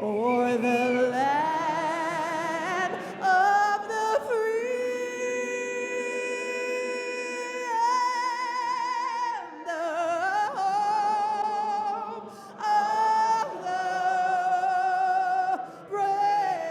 o'er the land of the free and the home of the brave.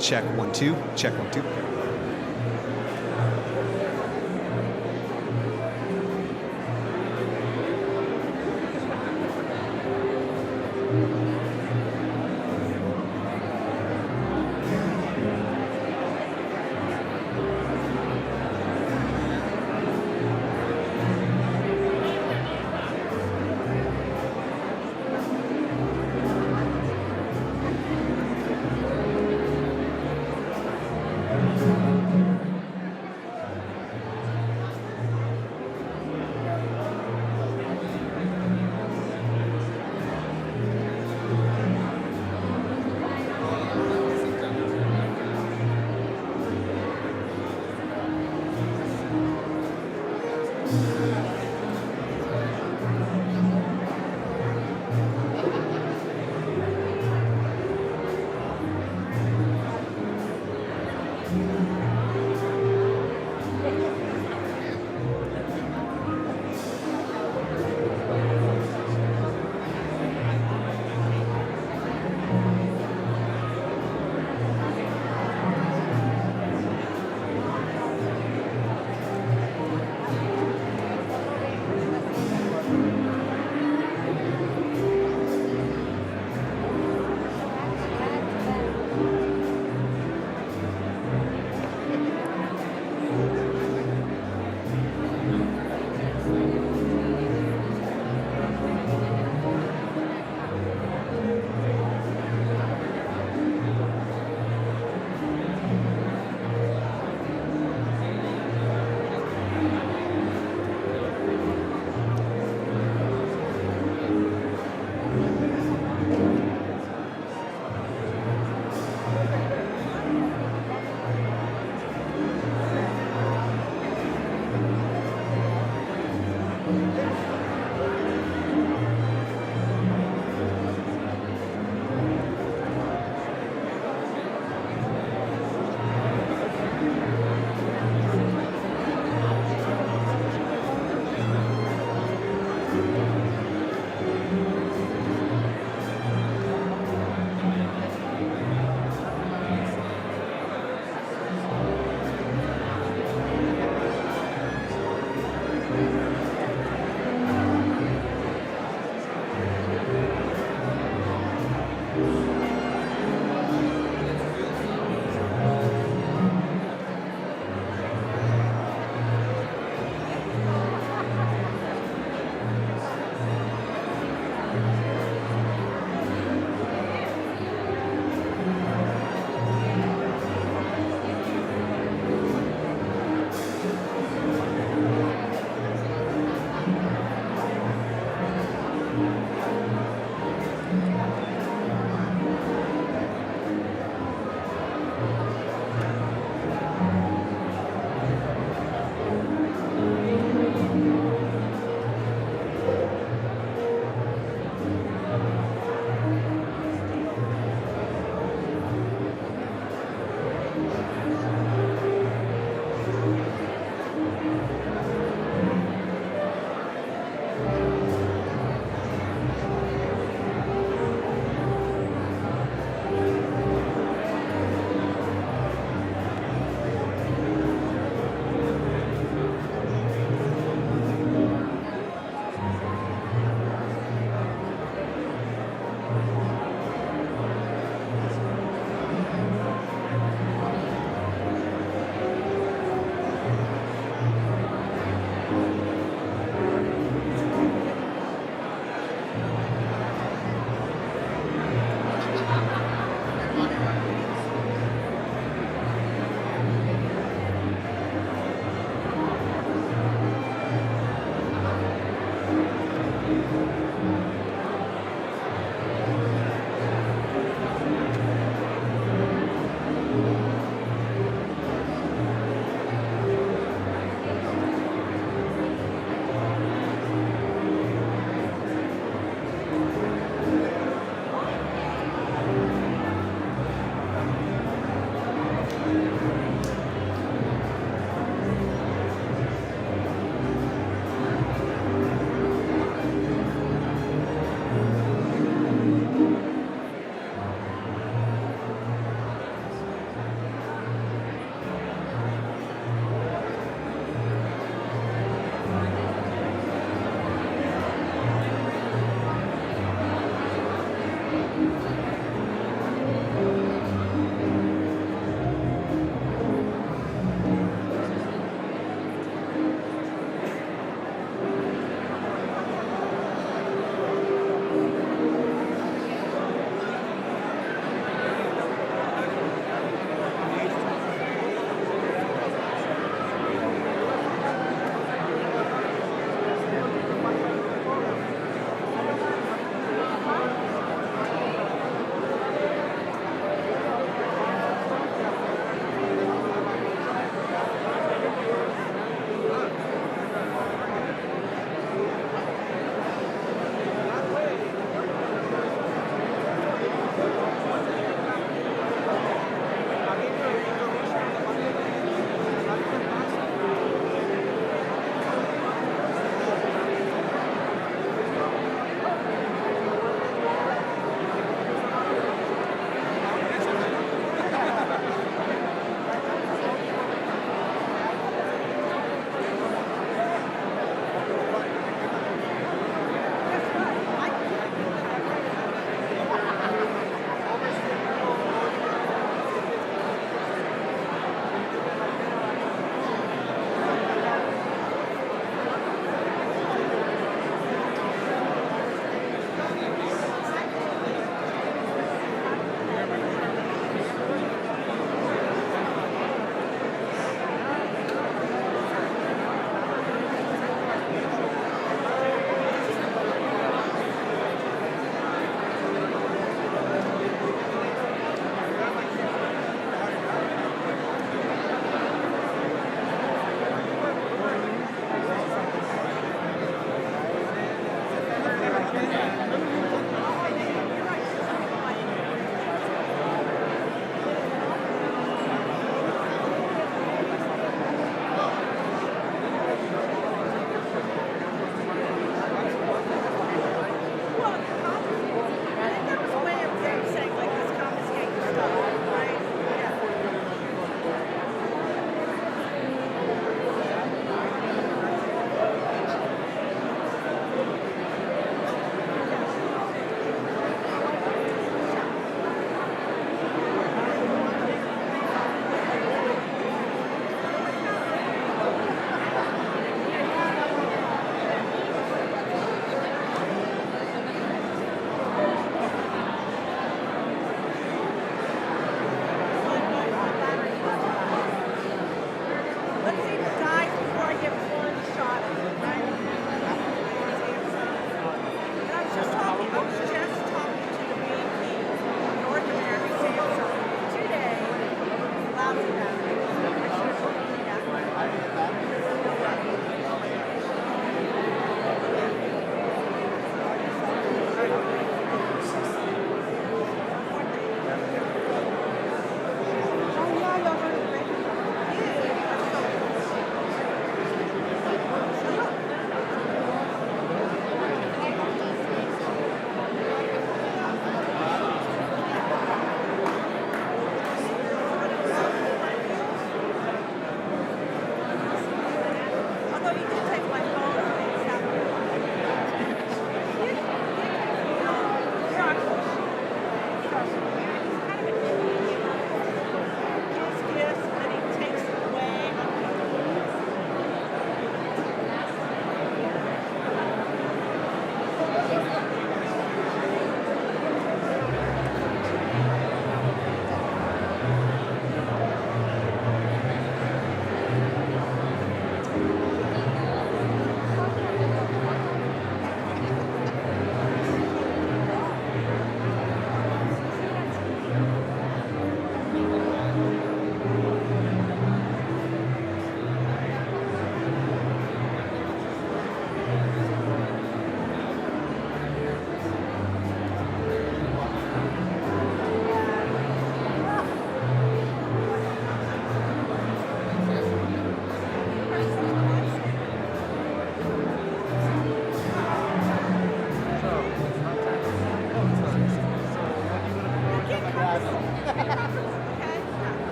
Check 1 2. Check 1 2.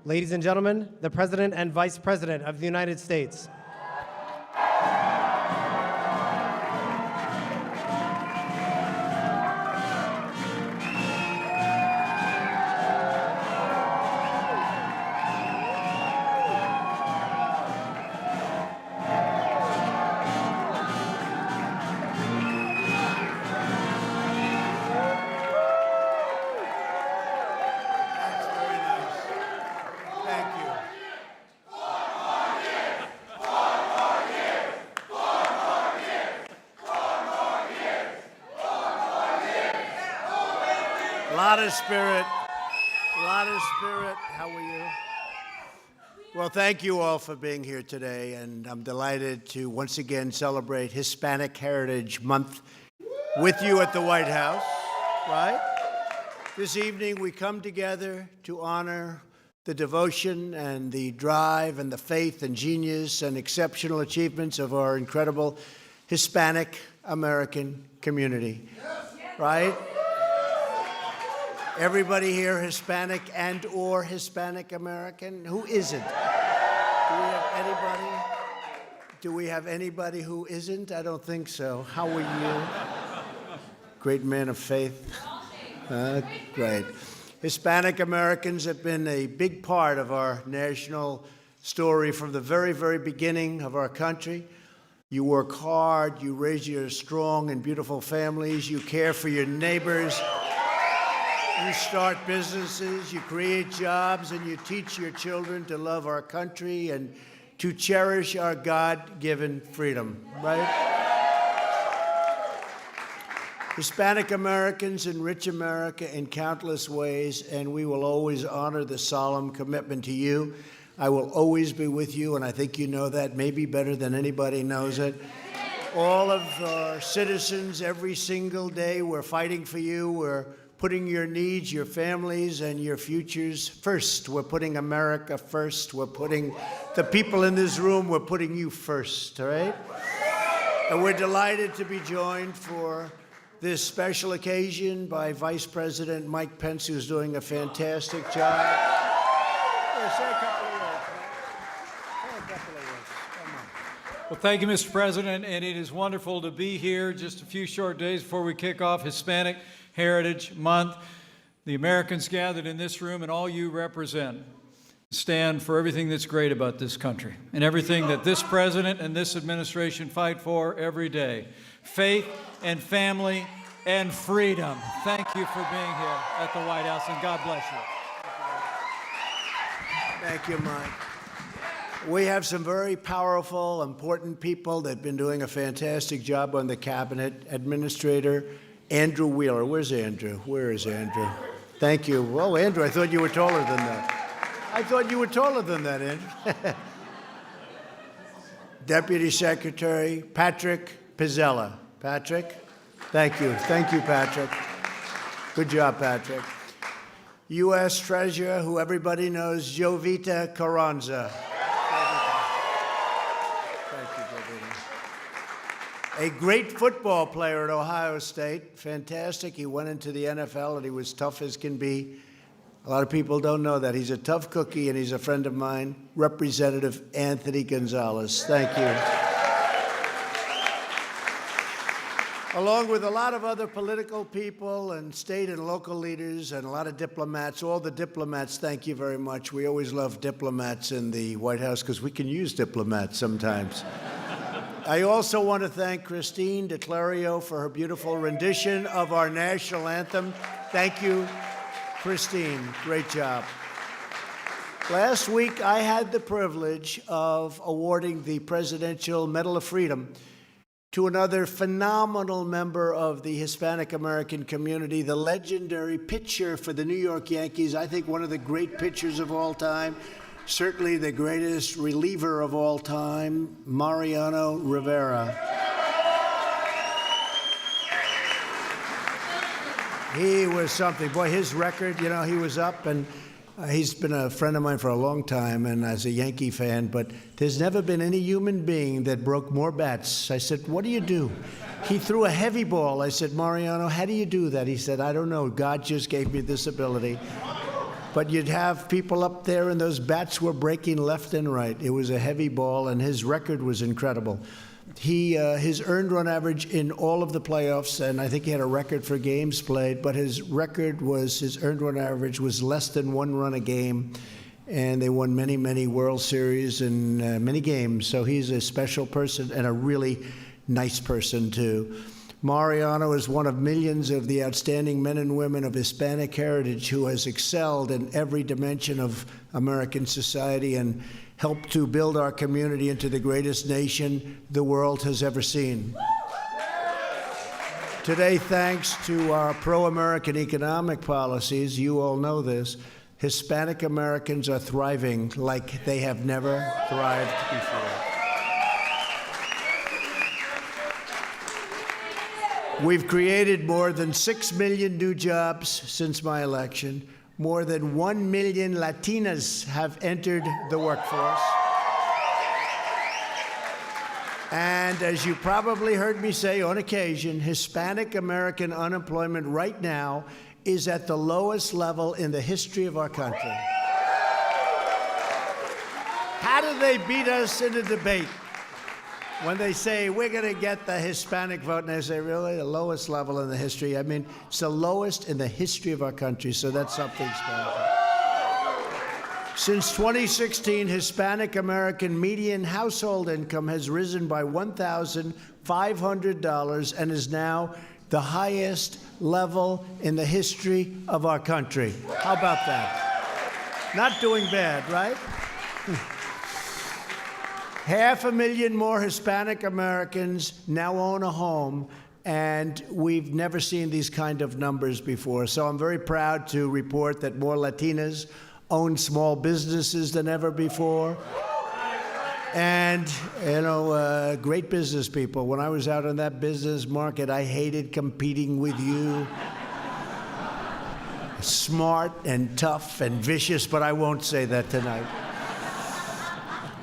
Ladies and gentlemen, the President and Vice President of the United States. That's very nice. Thank you. A lot of spirit. A lot of spirit. How are you? Well, thank you all for being here today, and I'm delighted to once again celebrate Hispanic Heritage Month with you at the White House, right? This evening, we come together to honor the devotion and the drive and the faith and genius and exceptional achievements of our incredible Hispanic American community, right? Everybody here Hispanic and or Hispanic American? Who isn't? Do we have anybody who isn't? I don't think so. How are you? Great man of faith. Great. Hispanic Americans have been a big part of our national story from the very, very beginning of our country. You work hard, you raise your strong and beautiful families, you care for your neighbors, you start businesses, you create jobs, and you teach your children to love our country and to cherish our God-given freedom, right? Hispanic Americans enrich America in countless ways, and we will always honor the solemn commitment to you. I will always be with you, and I think you know that maybe better than anybody knows it. All of our citizens, every single day, we're fighting for you. We're putting your needs, your families, and your futures first. We're putting America first. We're putting the people in this room, we're putting you first, all right? And we're delighted to be joined for this special occasion by Vice President Mike Pence, who's doing a fantastic job. Yeah, say a couple of words, man. Say a couple of words. Come on. Well, thank you, Mr. President, and it is wonderful to be here just a few short days before we kick off Hispanic Heritage Month. The Americans gathered in this room and all you represent stand for everything that's great about this country and everything that this president and this administration fight for every day. Faith and family and freedom. Thank you for being here at the White House, and God bless you. Thank you, Mike. We have some very powerful, important people that have been doing a fantastic job on the cabinet. Administrator Andrew Wheeler. Where's Andrew? Where is Andrew? Thank you. Well, Andrew, I thought you were taller than that. Andrew. Deputy Secretary Patrick Pizzella. Patrick, thank you. Thank you, Patrick. Good job, Patrick. U.S. Treasurer, who everybody knows, Jovita Carranza. Thank you, Jovita. A great football player at Ohio State. Fantastic. He went into the NFL, and he was tough as can be. A lot of people don't know that. He's a tough cookie, and he's a friend of mine. Representative Anthony Gonzalez. Thank you. Along with a lot of other political people and state and local leaders and a lot of diplomats, all the diplomats, thank you very much. We always love diplomats in the White House because we can use diplomats sometimes. I also want to thank Christine DeClario for her beautiful rendition of our national anthem. Thank you, Christine. Great job. Last week, I had the privilege of awarding the Presidential Medal of Freedom to another phenomenal member of the Hispanic American community, the legendary pitcher for the New York Yankees, I think one of the great pitchers of all time, certainly the greatest reliever of all time, Mariano Rivera. He was something. Boy, his record, you know, he was up, and he's been a friend of mine for a long time, and as a Yankee fan, but there's never been any human being that broke more bats. I said, what do you do? He threw a heavy ball. I said, Mariano, how do you do that? He said, I don't know. God just gave me this ability. But you'd have people up there, and those bats were breaking left and right. It was a heavy ball, and his record was incredible. His earned run average in all of the playoffs, and I think he had a record for games played, but his earned run average was less than 1 run a game, and they won many, many World Series and many games. So he's a special person and a really nice person, too. Mariano is one of millions of the outstanding men and women of Hispanic heritage who has excelled in every dimension of American society and helped to build our community into the greatest nation the world has ever seen. Today, thanks to our pro-American economic policies, you all know this, Hispanic Americans are thriving like they have never thrived before. We've created more than 6 million new jobs since my election. More than 1 million Latinas have entered the workforce. And as you probably heard me say on occasion, Hispanic American unemployment right now is at the lowest level in the history of our country. How do they beat us in a debate? When they say, we're going to get the Hispanic vote, and they say, really, the lowest level in the history? I mean, it's the lowest in the history of our country, so that's something special. Since 2016, Hispanic American median household income has risen by $1,500 and is now the highest level in the history of our country. How about that? Not doing bad, right? 500,000 more Hispanic Americans now own a home, and we've never seen these kind of numbers before. So I'm very proud to report that more Latinas own small businesses than ever before. And, great business people. When I was out in that business market, I hated competing with you. Smart and tough and vicious, but I won't say that tonight.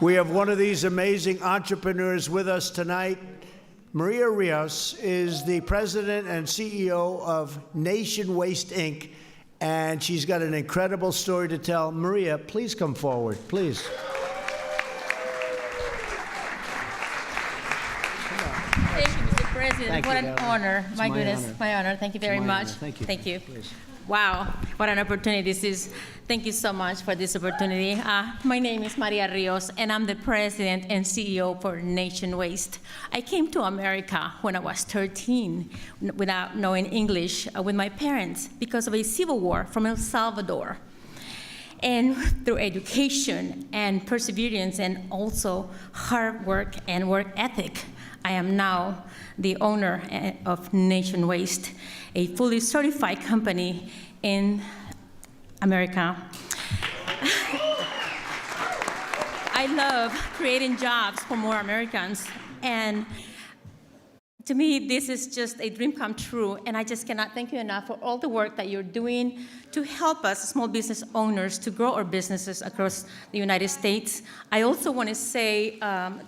We have one of these amazing entrepreneurs with us tonight. Maria Rios is the president and CEO of Nation Waste, Inc., and she's got an incredible story to tell. Maria, please come forward, please. Thank you, Mr. President. Thank what you, an darling. honor. It's My my goodness, honor. my honor. Thank you very my much. honor. Thank you. Thank you. Please. Wow, what an opportunity this is. Thank you so much for this opportunity. My name is Maria Rios, and I'm the president and CEO for Nation Waste. I came to America when I was 13 without knowing English with my parents because of a civil war from El Salvador. And through education and perseverance and also hard work and work ethic, I am now the owner of Nation Waste, a fully certified company in America. I love creating jobs for more Americans, and to me, this is just a dream come true, and I just cannot thank you enough for all the work that you're doing to help us, small business owners, to grow our businesses across the United States. I also want to say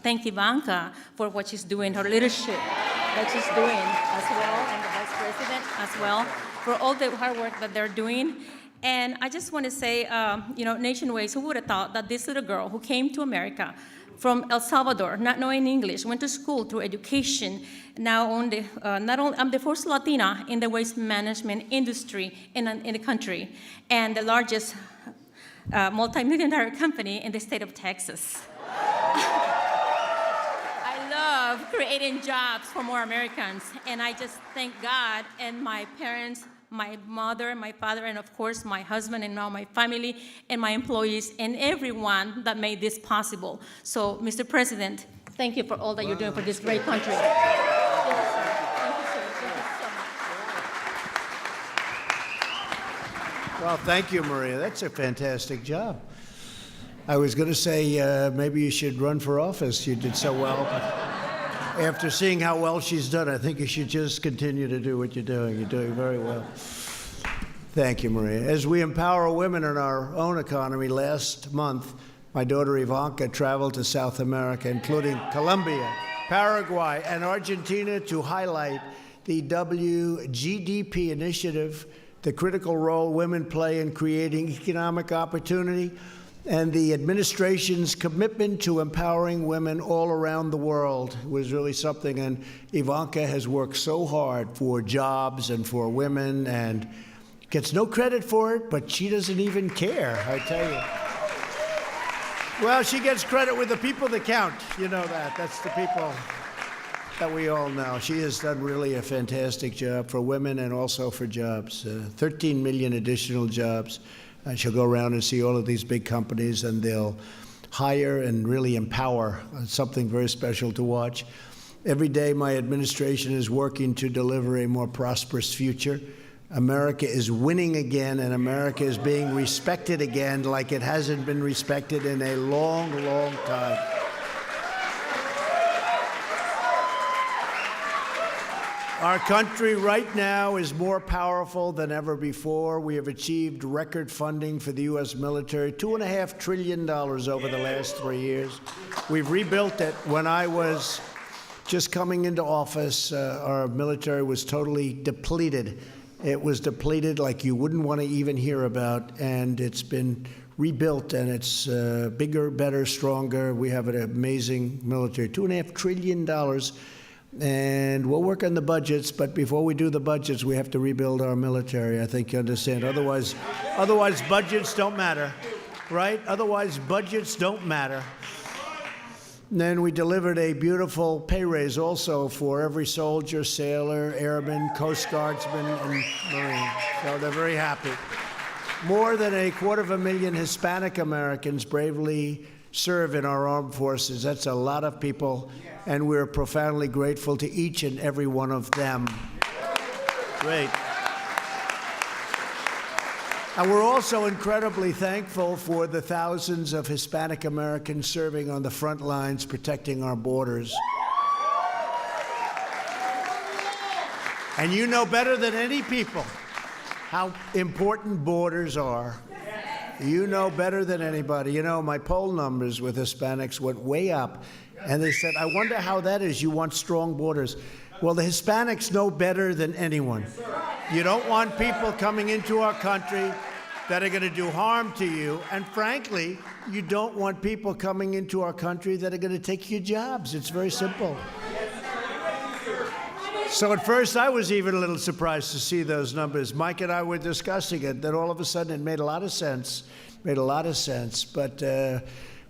thank Ivanka for what she's doing, her leadership that she's doing as well, and the Vice President as well, for all the hard work that they're doing. And I just want to say, Nation Waste, who would have thought that this little girl who came to America from El Salvador, not knowing English, went to school through education, now I'm the first Latina in the waste management industry in the country, and the largest multi-million-dollar company in the state of Texas. I love creating jobs for more Americans, and I just thank God and my parents, my mother, my father, and of course my husband and now my family and my employees and everyone that made this possible. So, Mr. President, thank you for all that you're doing for this great country. Thank you, sir. Thank you, sir. Thank you so much. Well, thank you, Maria. That's a fantastic job. I was going to say maybe you should run for office. You did so well. After seeing how well she's done, I think you should just continue to do what you're doing. You're doing very well. Thank you, Maria. As we empower women in our own economy, last month, my daughter Ivanka traveled to South America, including Colombia, Paraguay, and Argentina, to highlight the WGDP initiative the critical role women play in creating economic opportunity, and the administration's commitment to empowering women all around the world was really something. And Ivanka has worked so hard for jobs and for women and gets no credit for it, but she doesn't even care, I tell you. Well, she gets credit with the people that count. You know that. That's the people that we all know. She has done really a fantastic job for women and also for jobs. 13 million additional jobs. She'll go around and see all of these big companies, and they'll hire and really empower. Something very special to watch. Every day, my administration is working to deliver a more prosperous future. America is winning again, and America is being respected again like it hasn't been respected in a long, long time. Our country right now is more powerful than ever before. We have achieved record funding for the U.S. military, $2.5 trillion over the last 3 years. We've rebuilt it. When I was just coming into office, our military was totally depleted. It was depleted like you wouldn't want to even hear about, and it's been rebuilt, and it's bigger, better, stronger. We have an amazing military, $2.5 trillion. And we'll work on the budgets, but before we do the budgets, we have to rebuild our military. I think you understand. Otherwise budgets don't matter, right? Otherwise, budgets don't matter. And then we delivered a beautiful pay raise also for every soldier, sailor, airman, Coast Guardsman, and Marine. So they're very happy. More than 250,000 Hispanic Americans bravely serve in our armed forces. That's a lot of people, and we're profoundly grateful to each and every one of them. Great. And we're also incredibly thankful for the thousands of Hispanic Americans serving on the front lines, protecting our borders. And you know better than any people how important borders are. You know better than anybody. You know, my poll numbers with Hispanics went way up. And they said, I wonder how that is. You want strong borders. Well, the Hispanics know better than anyone. You don't want people coming into our country that are going to do harm to you. And frankly, you don't want people coming into our country that are going to take your jobs. It's very simple. So at first, I was even a little surprised to see those numbers. Mike and I were discussing it. Then all of a sudden, it made a lot of sense. But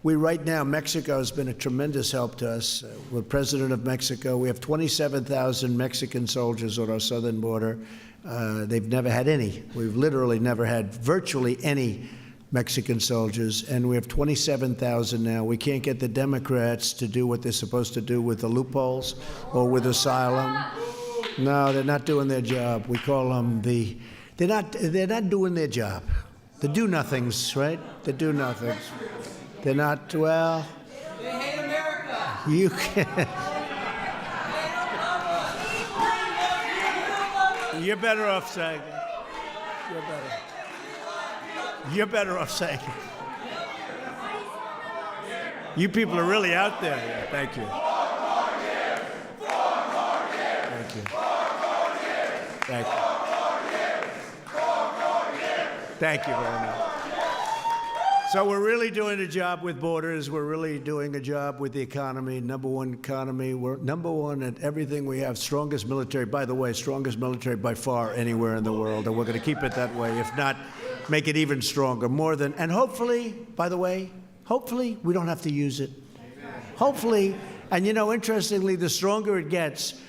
we right now, Mexico has been a tremendous help to us. We're president of Mexico. We have 27,000 Mexican soldiers on our southern border. They've never had any. We've literally never had virtually any Mexican soldiers, and we have 27,000 now. We can't get the Democrats to do what they're supposed to do with the loopholes or with asylum. No, they're not doing their job. We call them they're not doing their job. The do-nothings, right? The do-nothings. They're not, well. They hate America. You can't. You're better off saying it. You're better off saying it. You people are really out there. Yeah, thank you. Thank you. Thank you. Thank you very much. So we're really doing a job with borders. We're really doing a job with the economy, number one economy. We're number one at everything we have. Strongest military, by the way, strongest military by far anywhere in the world. And we're going to keep it that way. If not, make it even stronger, more than, and hopefully, by the way, hopefully we don't have to use it. Hopefully, and you know, interestingly, the stronger it gets,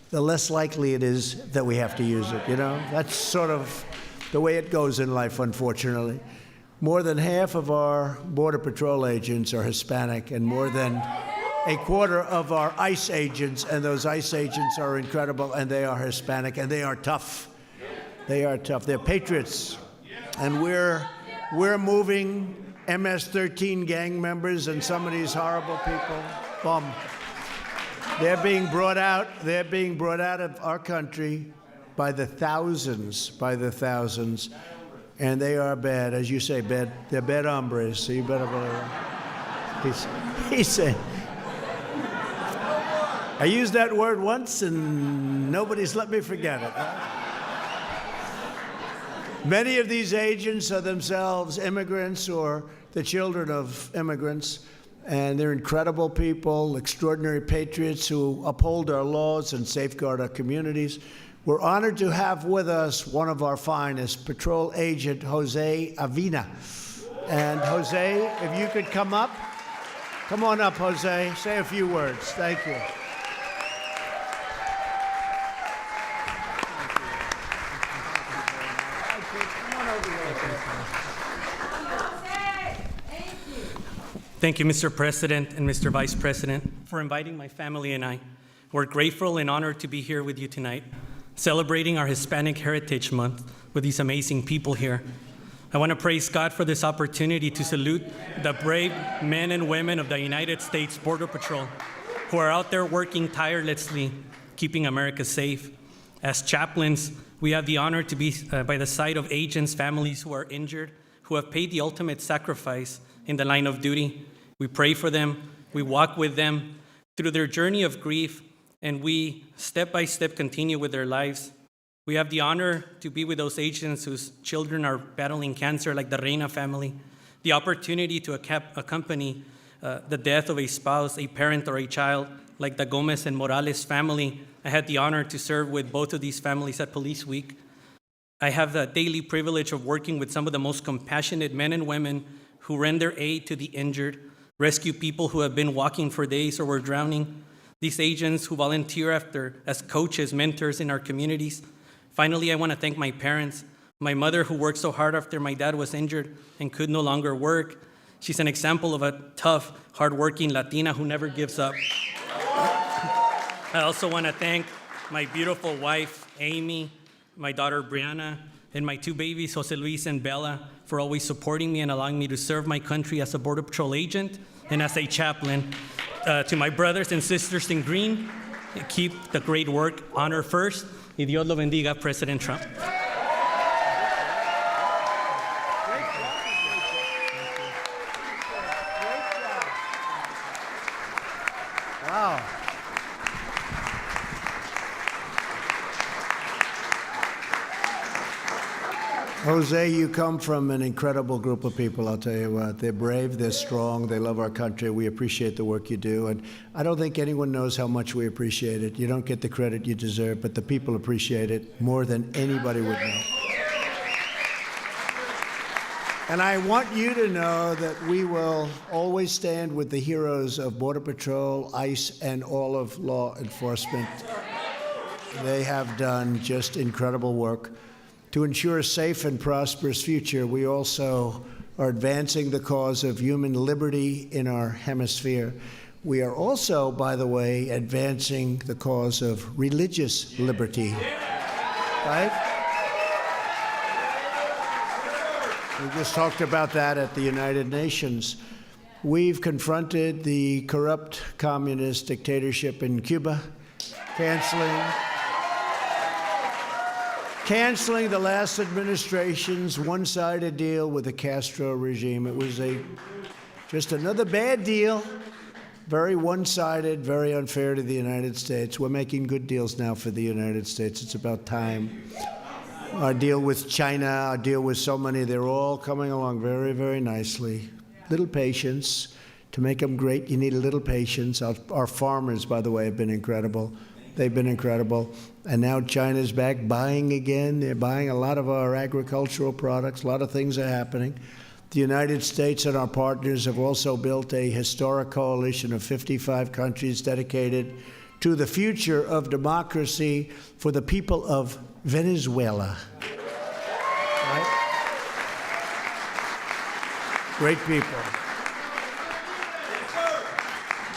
the less likely it is that we have to use it, you know? That's sort of the way it goes in life, unfortunately. More than half of our Border Patrol agents are Hispanic, and more than a quarter of our ICE agents, and those ICE agents are incredible, and they are Hispanic, and they are tough. They are tough. They're patriots. And we're moving MS-13 gang members and some of these horrible people. Boom. They're being brought out of our country by the thousands, and they are bad, as you say, bad. They're bad hombres, so you better believe it. He said, I used that word once, and nobody's let me forget it. Many of these agents are themselves immigrants or the children of immigrants, and they're incredible people, extraordinary patriots who uphold our laws and safeguard our communities. We're honored to have with us one of our finest, Patrol Agent Jose Avina. And Jose, if you could come up. Come on up, Jose. Say a few words. Thank you. Thank you, Mr. President and Mr. Vice President, for inviting my family and I. We're grateful and honored to be here with you tonight, celebrating our Hispanic Heritage Month with these amazing people here. I want to praise God for this opportunity to salute the brave men and women of the United States Border Patrol who are out there working tirelessly, keeping America safe. As chaplains, we have the honor to be by the side of agents' families who are injured, who have paid the ultimate sacrifice in the line of duty. We pray for them, we walk with them through their journey of grief, and we step by step continue with their lives. We have the honor to be with those agents whose children are battling cancer, like the Reina family, the opportunity to accompany the death of a spouse, a parent, or a child, like the Gomez and Morales family. I had the honor to serve with both of these families at Police Week. I have the daily privilege of working with some of the most compassionate men and women who render aid to the injured, rescue people who have been walking for days or were drowning, these agents who volunteer as coaches, mentors in our communities. Finally, I want to thank my parents, my mother who worked so hard after my dad was injured and could no longer work. She's an example of a tough, hardworking Latina who never gives up. I also want to thank my beautiful wife, Amy, my daughter, Brianna, and my two babies, Jose Luis and Bella, for always supporting me and allowing me to serve my country as a Border Patrol agent and as a chaplain. To my brothers and sisters in green, keep the great work, honor first. Y Dios lo bendiga, President Trump. Wow. Jose, you come from an incredible group of people, I'll tell you what. They're brave, they're strong, they love our country. We appreciate the work you do, and I don't think anyone knows how much we appreciate it. You don't get the credit you deserve, but the people appreciate it more than anybody would know. And I want you to know that we will always stand with the heroes of Border Patrol, ICE, and all of law enforcement. They have done just incredible work. To ensure a safe and prosperous future, we also are advancing the cause of human liberty in our hemisphere. We are also, by the way, advancing the cause of religious liberty. Right? We just talked about that at the United Nations. We've confronted the corrupt communist dictatorship in Cuba, canceling the last administration's one-sided deal with the Castro regime. It was just another bad deal, very one-sided, very unfair to the United States. We're making good deals now for the United States. It's about time. Our deal with China, our deal with so many, they're all coming along very, very nicely. Little patience. To make them great, you need a little patience. Our farmers, by the way, have been incredible. They've been incredible. And now China's back buying again. They're buying a lot of our agricultural products. A lot of things are happening. The United States and our partners have also built a historic coalition of 55 countries dedicated to the future of democracy for the people of Venezuela. Right? Great people.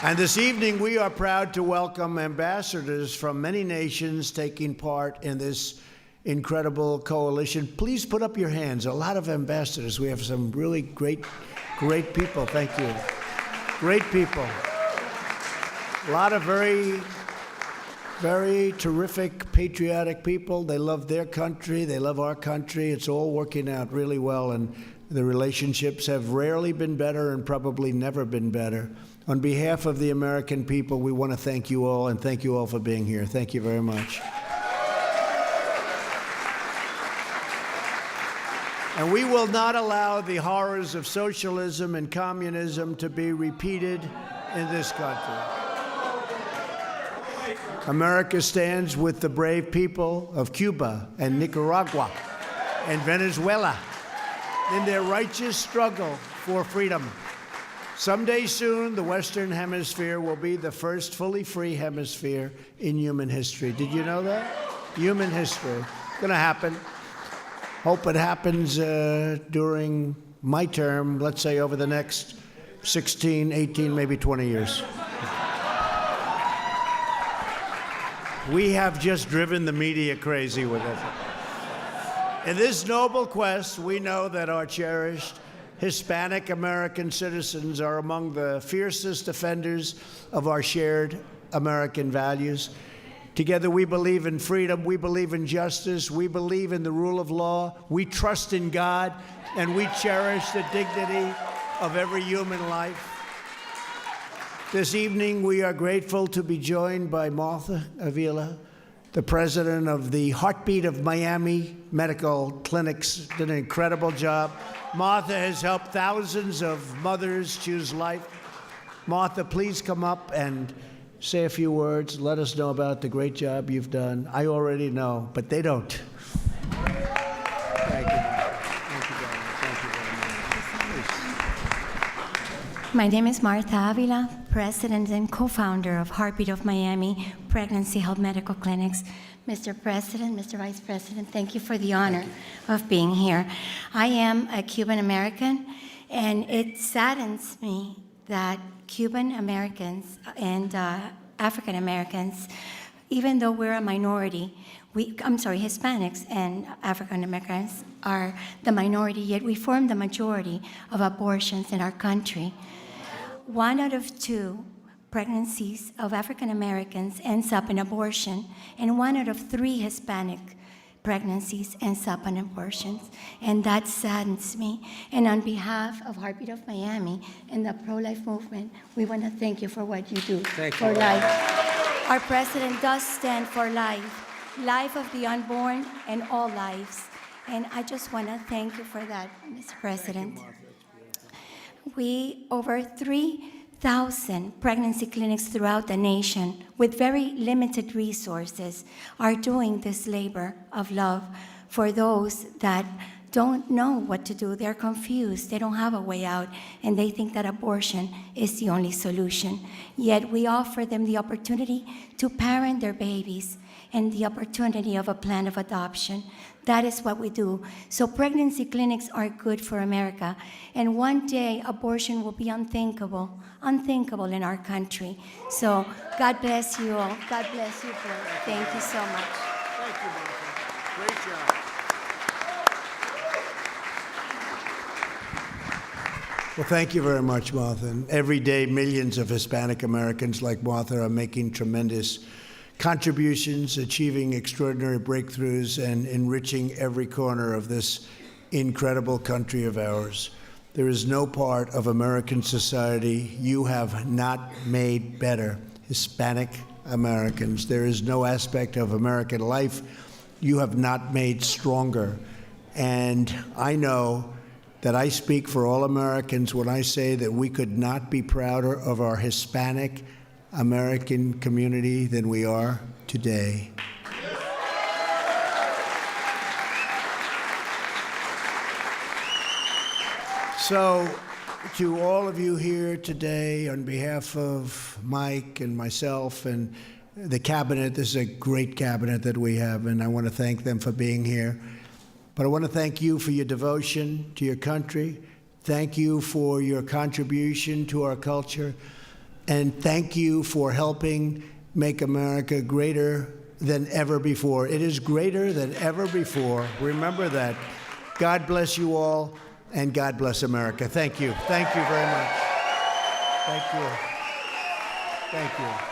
And this evening, we are proud to welcome ambassadors from many nations taking part in this incredible coalition. Please put up your hands. A lot of ambassadors. We have some really great people. Thank you. Great people. A lot of very, very terrific, patriotic people. They love their country. They love our country. It's all working out really well, and the relationships have rarely been better and probably never been better. On behalf of the American people, we want to thank you all, and thank you all for being here. Thank you very much. And we will not allow the horrors of socialism and communism to be repeated in this country. America stands with the brave people of Cuba and Nicaragua and Venezuela in their righteous struggle for freedom. Someday soon, the Western Hemisphere will be the first fully free hemisphere in human history. Did you know that? Human history. It's going to happen. Hope it happens during my term, let's say over the next 16, 18, maybe 20 years. We have just driven the media crazy with it. In this noble quest, we know that our cherished Hispanic American citizens are among the fiercest defenders of our shared American values. Together, we believe in freedom, we believe in justice, we believe in the rule of law, we trust in God, and we cherish the dignity of every human life. This evening, we are grateful to be joined by Martha Avila, the president of the Heartbeat of Miami Medical Clinics. Did an incredible job. Martha has helped thousands of mothers choose life. Martha, please come up and say a few words. Let us know about the great job you've done. I already know, but they don't. Thank you. Thank you very much. Thank you very much. My name is Martha Avila, President and co-founder of Heartbeat of Miami Pregnancy Health Medical Clinics. Mr. President, Mr. Vice President, thank you for the honor of being here. I am a Cuban American, and it saddens me that Cuban Americans and African Americans, even though we're a minority, Hispanics and African Americans are the minority, yet we form the majority of abortions in our country. 1 out of 2 pregnancies of African Americans ends up in abortion, and 1 out of 3 Hispanic pregnancies ends up in abortions, and that saddens me. And on behalf of Heartbeat of Miami and the pro-life movement, we want to thank you for what you do for life. Our president does stand for life of the unborn and all lives, and I just want to thank you for that, Mr. President. We over 3,000 pregnancy clinics throughout the nation with very limited resources are doing this labor of love for those that don't know what to do. They're confused. They don't have a way out, and they think that abortion is the only solution. Yet we offer them the opportunity to parent their babies and the opportunity of a plan of adoption. That is what we do. So pregnancy clinics are good for America. And one day, abortion will be unthinkable in our country. So God bless you all. God bless you both. Thank you so much. Thank you, Martha. Great job. Well, thank you very much, Martha. And every day, millions of Hispanic Americans like Martha are making tremendous contributions, achieving extraordinary breakthroughs, and enriching every corner of this incredible country of ours. There is no part of American society you have not made better, Hispanic Americans. There is no aspect of American life you have not made stronger. And I know that I speak for all Americans when I say that we could not be prouder of our Hispanic American community than we are today. So, to all of you here today, on behalf of Mike and myself and the cabinet, this is a great cabinet that we have, and I want to thank them for being here. But I want to thank you for your devotion to your country. Thank you for your contribution to our culture. And thank you for helping make America greater than ever before. It is greater than ever before. Remember that. God bless you all, and God bless America. Thank you. Thank you very much. Thank you. Thank you.